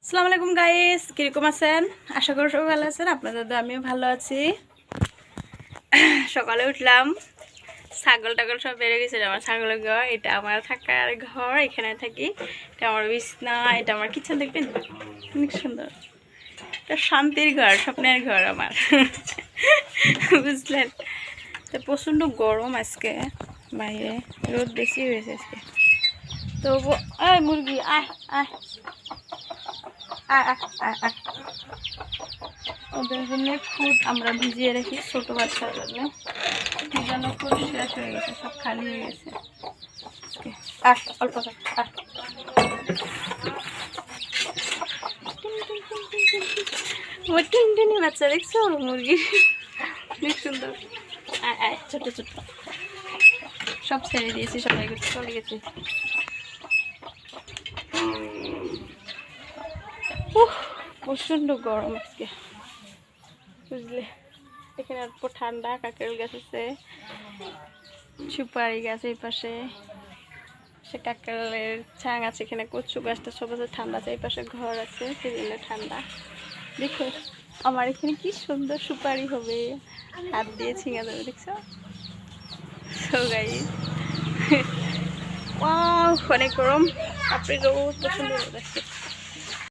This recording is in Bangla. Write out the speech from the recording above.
আসসালামু আলাইকুম গাইস, কিরকম আছেন? আশা করি সবাই ভালো আছেন। আপনাদের তো আমিও ভালো আছি। সকালে উঠলাম, ছাগল টাগল সব বেড়ে গেছিল। আমার ছাগলের ঘর, এটা আমার থাকার ঘর, এখানে থাকি। এটা আমার বিছনা, এটা আমার কিচেন। দেখবেন অনেক সুন্দর, এটা শান্তির ঘর, স্বপ্নের ঘর আমার। বুঝলেন? তো প্রচণ্ড গরম আজকে, বাইরে রোদ বেশি হয়েছে আজকে। তো মুরগি আয় আয় আয় আয় আয় আয়। ওদের জন্য খুদ আমরা ভিজিয়ে রাখি, ছোট বাচ্চার জন্য। এই জন্য খুদ শেষ হয়ে গেছে, সব খালি হয়ে গেছে। অল্প টিনটিনি বাচ্চা দেখছো মুরগির, অনেক সুন্দর। আয় আয়, ছোট ছোট সব ছেড়ে দিয়েছি, সবাই চলে গেছে। প্রচণ্ড গরম আজকে, বুঝলে? এখানে অল্প ঠান্ডা। কাকের গাছ আছে, সুপারি গাছ এই পাশে, সে কাকেলের ছাং আছে। এখানে কচু গাছটা সব আছে, ঠান্ডা আছে। এই পাশে ঘর আছে, সেজন্য ঠান্ডা। দেখো আমার এখানে কি সুন্দর সুপারি হবে, হাত দিয়ে ছিঙা যাবে, দেখছো? সো গাইস, ওয়াও অনেক গরম। আপনি রোদ, প্রচন্ড রোদ আছে।